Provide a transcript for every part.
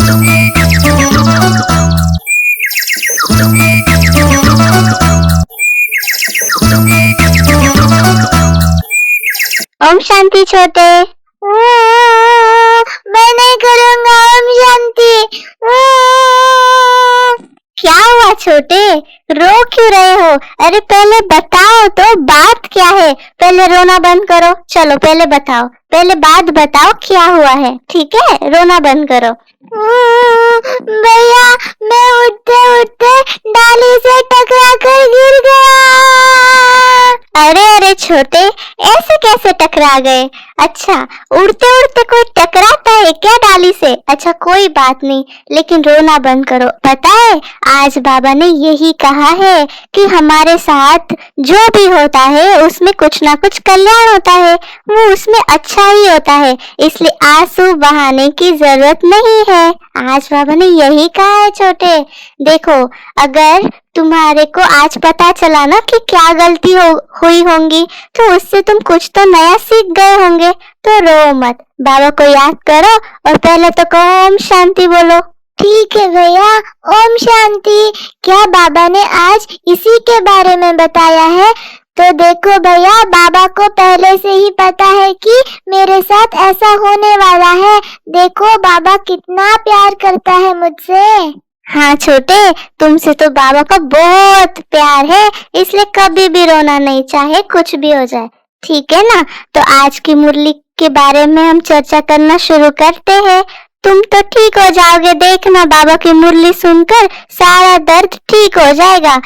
ओम शांति छोटे। मैं नहीं करूँगा ओम शांति। क्या हुआ छोटे, रो क्यों रहे हो? अरे पहले बताओ तो बात क्या है। पहले रोना बंद करो, चलो पहले बताओ, पहले बात बताओ क्या हुआ है। ठीक है, रोना बंद करो। भैया मैं उठते उठते डाली से टकरा कर गिर गया। अरे अरे छोटे, ऐसे कैसे टकरा गए? अच्छा, उड़ते उड़ते कोई टकराता है क्या डाली से? अच्छा कोई बात नहीं, लेकिन रोना बंद करो। पता है आज बाबा ने यही कहा है कि हमारे साथ जो भी होता है उसमें कुछ ना कुछ कल्याण होता है, वो उसमें अच्छा ही होता है, इसलिए आंसू बहाने की जरूरत नहीं है। आज बाबा ने यही कहा है छोटे। देखो, अगर तुम्हारे को आज पता चला ना कि क्या गलती हुई होंगी, तो उससे तुम कुछ तो नया सीख गए होंगे। तो रो मत, बाबा को याद करो और पहले तो कहो ओम शांति बोलो। ठीक है भैया, ओम शांति। क्या बाबा ने आज इसी के बारे में बताया है? तो देखो भैया, बाबा को पहले से ही पता है कि मेरे साथ ऐसा होने वाला है। देखो बाबा कितना प्यार करता है मुझसे। हाँ छोटे, तुमसे तो बाबा का बहुत प्यार है, इसलिए कभी भी रोना नहीं, चाहे कुछ भी हो जाए। ठीक है ना? तो आज की मुरली के बारे में हम चर्चा करना शुरू करते हैं। तुम तो ठीक हो जाओगे, देखना बाबा की मुरली सुनकर सारा दर्द ठीक हो जाएगा।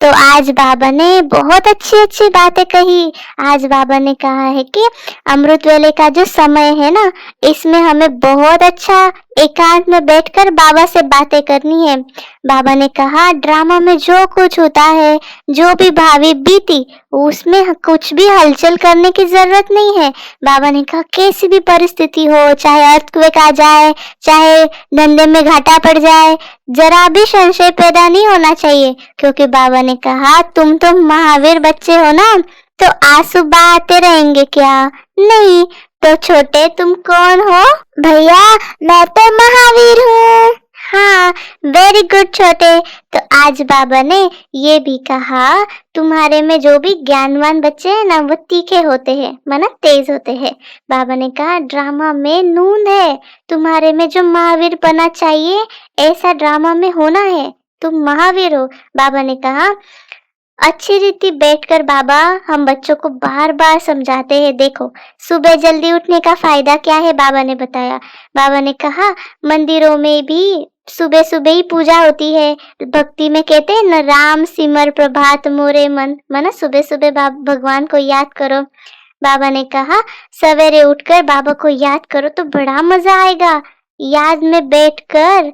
तो आज बाबा ने बहुत अच्छी अच्छी बातें कही। आज बाबा ने कहा है कि अमृत वेले का जो समय है ना, इसमें हमें बहुत अच्छा एकांत में बैठकर बाबा से बातें करनी है। बाबा ने कहा ड्रामा में जो कुछ होता है, जो भी भावी बीती, उसमें कुछ भी हलचल करने की जरूरत नहीं है। बाबा ने कहा कैसी भी परिस्थिति हो, चाहे अर्थक्वेक आ जाए, चाहे धंधे में घाटा पड़ जाए, जरा भी संशय पैदा नहीं होना चाहिए, क्योंकि बाबा ने कहा तुम तो महावीर बच्चे हो ना, तो आंसू बहाते रहेंगे क्या? नहीं। तो छोटे तुम कौन हो? भैया मैं तो महावीर हूँ। हाँ, वेरी गुड छोटे। तो आज बाबा ने ये भी कहा तुम्हारे में जो भी ज्ञानवान बच्चे हैं ना, वो तीखे होते हैं, माना तेज होते हैं। बाबा ने कहा ड्रामा में नून है, तुम्हारे में जो महावीर बना चाहिए ऐसा ड्रामा में होना है, तुम महावीर हो। बाबा ने कहा अच्छी रीति बैठकर बाबा हम बच्चों को बार बार समझाते हैं। देखो सुबह जल्दी उठने का फायदा क्या है, बाबा ने बताया। बाबा ने कहा मंदिरों में भी सुबह सुबह ही पूजा होती है। भक्ति में कहते हैं न, राम सिमर प्रभात मोरे मन, माना सुबह सुबह भगवान को याद करो। बाबा ने कहा सवेरे उठकर बाबा को याद करो तो बड़ा मजा आएगा। याद में बैठकर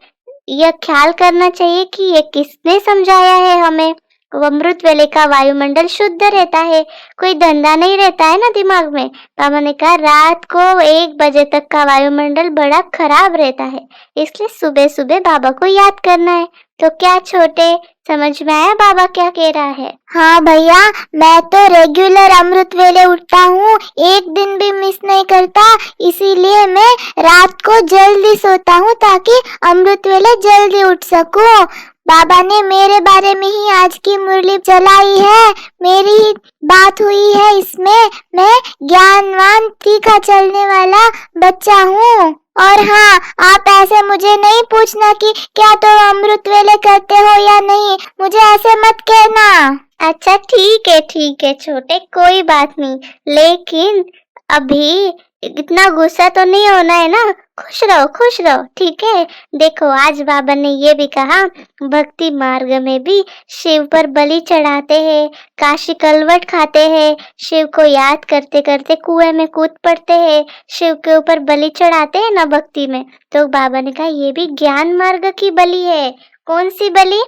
यह ख्याल करना चाहिए कि ये किसने समझाया है हमें। अमृत वेले का वायुमंडल शुद्ध रहता है, कोई धंधा नहीं रहता है ना दिमाग में। बाबा ने कहा रात को 1 बजे तक का वायुमंडल बड़ा खराब रहता है, इसलिए सुबह सुबह बाबा को याद करना है। तो क्या छोटे, समझ में आया बाबा क्या कह रहा है? हाँ भैया, मैं तो रेगुलर अमृत वेले उठता हूँ, एक दिन भी मिस नहीं करता, इसीलिए मैं रात को जल्दी सोता हूँ ताकि अमृत वेले जल्दी उठ सकूं। बाबा ने मेरे बारे में ही आज की मुरली चलाई है, मेरी ही बात हुई है इसमें। मैं ज्ञानवान तीखा चलने वाला बच्चा हूँ। और हाँ, आप ऐसे मुझे नहीं पूछना कि क्या तुम अमृत वेले करते हो या नहीं, मुझे ऐसे मत कहना। अच्छा ठीक है छोटे, कोई बात नहीं, लेकिन अभी इतना गुस्सा तो नहीं होना है ना, खुश रहो, ठीक है। देखो आज बाबा ने ये भी कहा भक्ति मार्ग में भी शिव पर बलि चढ़ाते हैं, काशी कलवट खाते हैं, शिव को याद करते करते कुएं में कूद पड़ते हैं, शिव के ऊपर बलि चढ़ाते हैं ना भक्ति में। तो बाबा ने कहा ये भी ज्ञान मार्ग की बलि है। कौन सी बलि?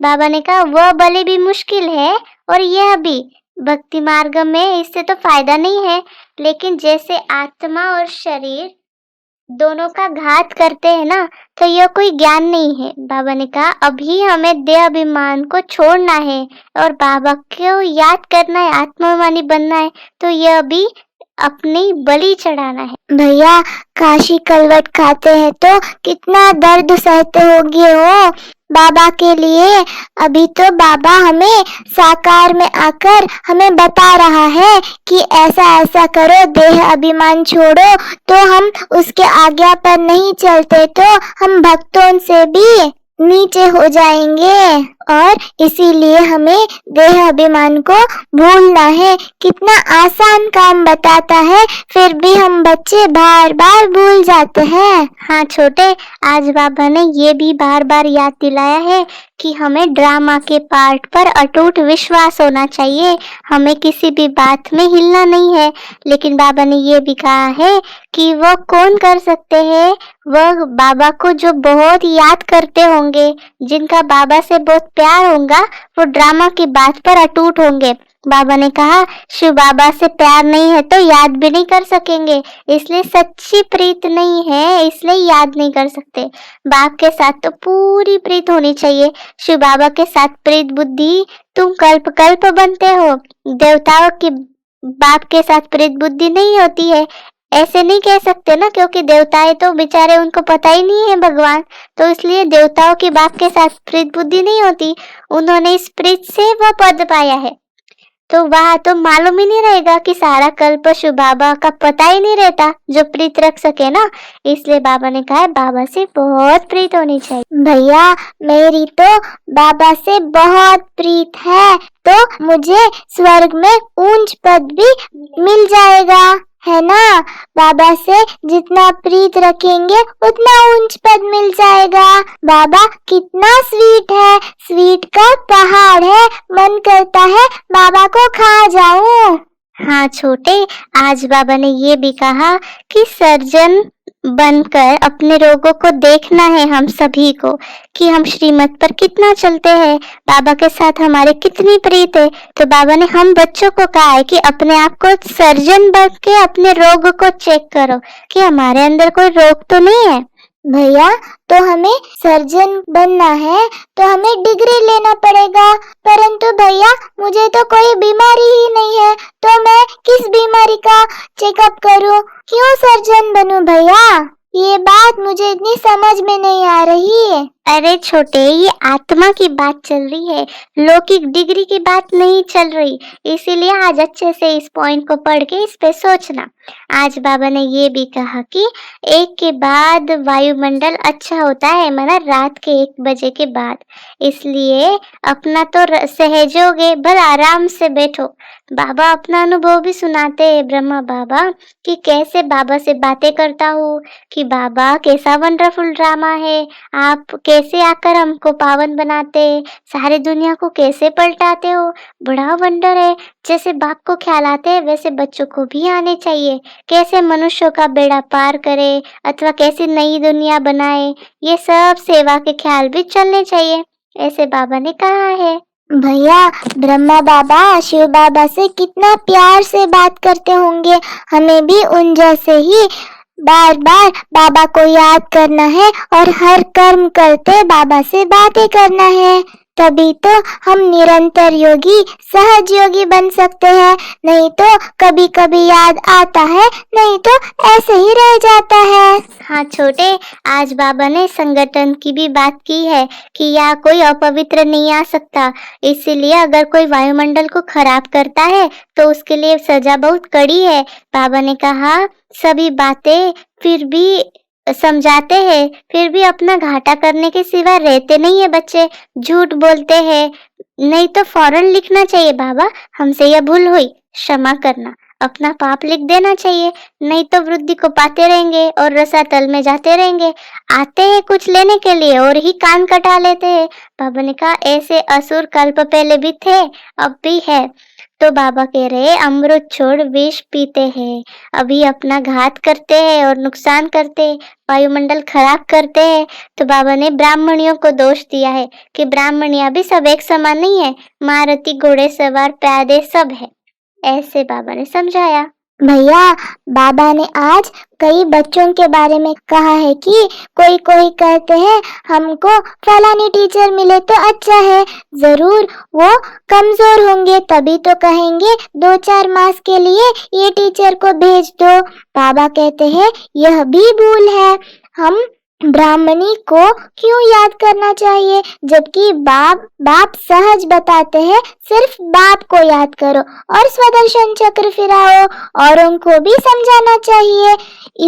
बाबा ने कहा वह बलि भी मुश्किल है और यह भी। भक्ति मार्ग में इससे तो फायदा नहीं है, लेकिन जैसे आत्मा और शरीर दोनों का घात करते हैं ना, तो यह कोई ज्ञान नहीं है। बाबा ने कहा अभी हमें देह अभिमान को छोड़ना है और बाबा को याद करना है, आत्माभिमानी बनना है, तो यह भी अपनी बलि चढ़ाना है। भैया काशी कलवट खाते हैं तो कितना दर्द सहते होगे हो बाबा के लिए। अभी तो बाबा हमें साकार में आकर हमें बता रहा है कि ऐसा ऐसा करो, देह अभिमान छोड़ो, तो हम उसके आज्ञा पर नहीं चलते तो हम भक्तों से भी नीचे हो जाएंगे और इसीलिए हमें देह अभिमान को भूलना है। कितना आसान काम बताता है, फिर भी हम बच्चे बार बार भूल जाते हैं। हाँ छोटे, आज बाबा ने ये भी बार बार याद दिलाया है कि हमें ड्रामा के पार्ट पर अटूट विश्वास होना चाहिए, हमें किसी भी बात में हिलना नहीं है। लेकिन बाबा ने ये भी कहा है कि वो कौन कर सकते हैं, वह बाबा को जो बहुत याद करते होंगे, जिनका बाबा से बहुत प्यार होगा, वो ड्रामा की बात पर अटूट होंगे। बाबा ने कहा शिव बाबा से प्यार नहीं है तो याद भी नहीं कर सकेंगे, इसलिए सच्ची प्रीत नहीं है इसलिए याद नहीं कर सकते। बाप के साथ तो पूरी प्रीत होनी चाहिए। शिव बाबा के साथ प्रीत बुद्धि तुम कल्प कल्प बनते हो, देवताओं की बाप के साथ प्रीत बुद्धि नहीं होती है। ऐसे नहीं कह सकते ना, क्योंकि देवताएं तो बेचारे उनको पता ही नहीं है भगवान, तो इसलिए देवताओं की बाप के साथ प्रीत बुद्धि नहीं होती। उन्होंने इस प्रीत से वह पद पाया है, तो वह तो मालूम ही नहीं रहेगा कि सारा कल्प शिव बाबा का पता ही नहीं रहता जो प्रीत रख सके ना। इसलिए बाबा ने कहा बाबा से बहुत प्रीत होनी चाहिए। भैया मेरी तो बाबा से बहुत प्रीत है, तो मुझे स्वर्ग में ऊंच पद भी मिल जाएगा, है ना। बाबा से जितना प्रीत रखेंगे उतना ऊंच पद मिल जाएगा। बाबा कितना स्वीट है, स्वीट का पहाड़ है, मन करता है बाबा को खा जाऊं। हाँ छोटे, आज बाबा ने ये भी कहा कि सर्जन बनकर अपने रोगों को देखना है हम सभी को, कि हम श्रीमत पर कितना चलते हैं, बाबा के साथ हमारे कितनी प्रीत है। तो बाबा ने हम बच्चों को कहा है कि अपने आप को सर्जन बन के अपने रोग को चेक करो कि हमारे अंदर कोई रोग तो नहीं है। भैया तो हमें सर्जन बनना है तो हमें डिग्री लेना पड़ेगा, परंतु भैया मुझे तो कोई बीमारी ही नहीं है, तो मैं किस बीमारी का चेकअप करूं, क्यों सर्जन बनूं भैया? ये बात मुझे इतनी समझ में नहीं आ रही। अरे छोटे, ये आत्मा की बात चल रही है, लौकिक डिग्री की बात नहीं चल रही, इसीलिए आज अच्छे से इस पॉइंट को पढ़ के इस पे सोचना। आज बाबा ने ये भी कहा कि एक के बाद वायुमंडल अच्छा होता है, माना रात के 1 बजे के बाद, इसलिए अपना तो सहयोग है, बस आराम से बैठो। बाबा अपना अनुभव भी सुनाते हैं, ब्रह्मा बाबा, कि कैसे बाबा से बातें करता हूँ, कि बाबा कैसा वंडरफुल ड्रामा है, आप कैसे आकर हमको पावन बनाते, सारी दुनिया को कैसे पलटाते हो, बड़ा वंडर है। जैसे बाप को ख्याल आते हैं वैसे बच्चों को भी आने चाहिए, कैसे मनुष्यों का बेड़ा पार करे अथवा कैसी नई दुनिया बनाए, ये सब सेवा के ख्याल भी चलने चाहिए, ऐसे बाबा ने कहा है। भैया ब्रह्मा बाबा शिव बाबा से कितना प्यार से बात करते होंगे, हमें भी उन जैसे ही बार बार बाबा को याद करना है और हर कर्म करते बाबा से बातें करना है, तभी तो हम निरंतर योगी सहज योगी बन सकते हैं। नहीं तो कभी कभी याद आता है, नहीं तो ऐसे ही रह जाता है। हाँ छोटे, आज बाबा ने संगठन की भी बात की है कि यहाँ कोई अपवित्र नहीं आ सकता, इसीलिए अगर कोई वायुमंडल को खराब करता है तो उसके लिए सजा बहुत कड़ी है। बाबा ने कहा सभी बातें फिर भी समझाते हैं, फिर भी अपना घाटा करने के सिवा रहते नहीं है बच्चे, झूठ बोलते हैं, नहीं तो फौरन लिखना चाहिए बाबा हमसे यह भूल हुई, क्षमा करना, अपना पाप लिख देना चाहिए, नहीं तो वृद्धि को पाते रहेंगे और रसातल में जाते रहेंगे। आते हैं कुछ लेने के लिए और ही कान कटा लेते हैं। बाबा ने कहा ऐसे असुर कल्प पहले भी थे, अब भी है। तो बाबा कह रहे अमृत छोड़ विष पीते हैं, अभी अपना घात करते हैं और नुकसान करते हैं, वायुमंडल खराब करते हैं। तो बाबा ने ब्राह्मणियों को दोष दिया है कि ब्राह्मणियां भी सब एक समान नहीं है, महारथी घोड़े सवार प्यादे सब है, ऐसे बाबा ने समझाया। भैया, बाबा ने आज कई बच्चों के बारे में कहा है कि कोई कोई कहते हैं हमको फलानी टीचर मिले तो अच्छा है। जरूर वो कमजोर होंगे तभी तो कहेंगे 2-4 मास के लिए ये टीचर को भेज दो। बाबा कहते हैं यह भी भूल है। हम ब्राह्मणी को क्यों याद करना चाहिए, जबकि बाप सहज बताते हैं सिर्फ बाप को याद करो और स्वदर्शन चक्र फिराओ। औरों को भी समझाना चाहिए।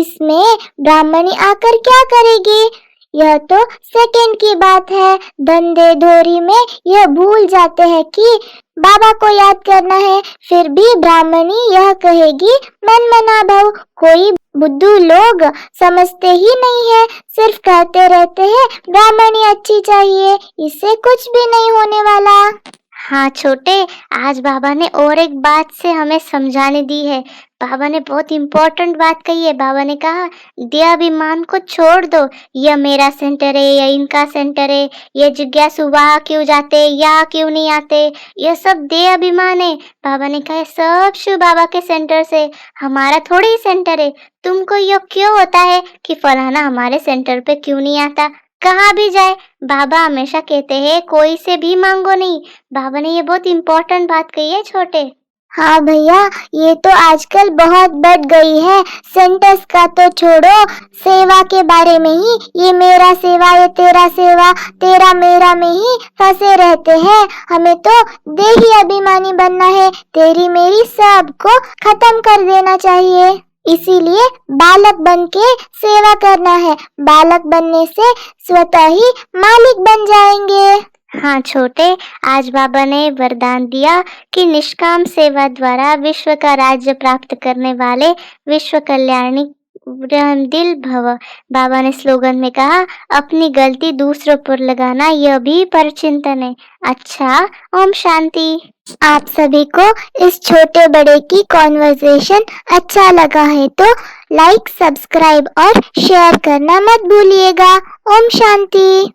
इसमें ब्राह्मणी आकर क्या करेगी? यह तो सेकंड की बात है। धंधे धोरी में यह भूल जाते हैं कि बाबा को याद करना है। फिर भी ब्राह्मणी यह कहेगी मन मना भव। कोई बुद्धू लोग समझते ही नहीं है, सिर्फ कहते रहते हैं ब्राह्मणी अच्छी चाहिए, इससे कुछ भी नहीं होने वाला। हाँ छोटे, आज बाबा ने और एक बात से हमें समझाने दी है। बाबा ने बहुत इम्पोर्टेंट बात कही है। बाबा ने कहा देहाभिमान को छोड़ दो, यह मेरा सेंटर है, यह इनका सेंटर है, ये जिज्ञासु वहाँ क्यों जाते, यहाँ क्यों नहीं आते, यह सब देहाभिमान है। बाबा ने कहा सब शिव बाबा के सेंटर से, हमारा थोड़ी ही सेंटर है। तुमको यह क्यों होता है कि फलाना हमारे सेंटर पे क्यों नहीं आता? कहाँ भी जाए बाबा हमेशा कहते हैं कोई से भी मांगो नहीं। बाबा ने ये बहुत इम्पोर्टेंट बात कही है छोटे। हाँ भैया, ये तो आजकल बहुत बढ़ गई है। सेंटर्स का तो छोड़ो, सेवा के बारे में ही ये मेरा सेवा, ये तेरा सेवा, तेरा मेरा में ही फंसे रहते हैं। हमें तो देही अभिमानी बनना है, तेरी मेरी सबको खत्म कर देना चाहिए। इसीलिए बालक बन के सेवा करना है। बालक बनने से स्वतः ही मालिक बन जाएंगे। हाँ छोटे, आज बाबा ने वरदान दिया कि निष्काम सेवा द्वारा विश्व का राज्य प्राप्त करने वाले विश्व कल्याणी दिल भव। बाबा ने स्लोगन में कहा अपनी गलती दूसरों पर लगाना यह भी परचिंतन है। अच्छा, ओम शांति। आप सभी को इस छोटे बड़े की कॉन्वर्सेशन अच्छा लगा है तो लाइक, सब्सक्राइब और शेयर करना मत भूलिएगा। ओम शांति।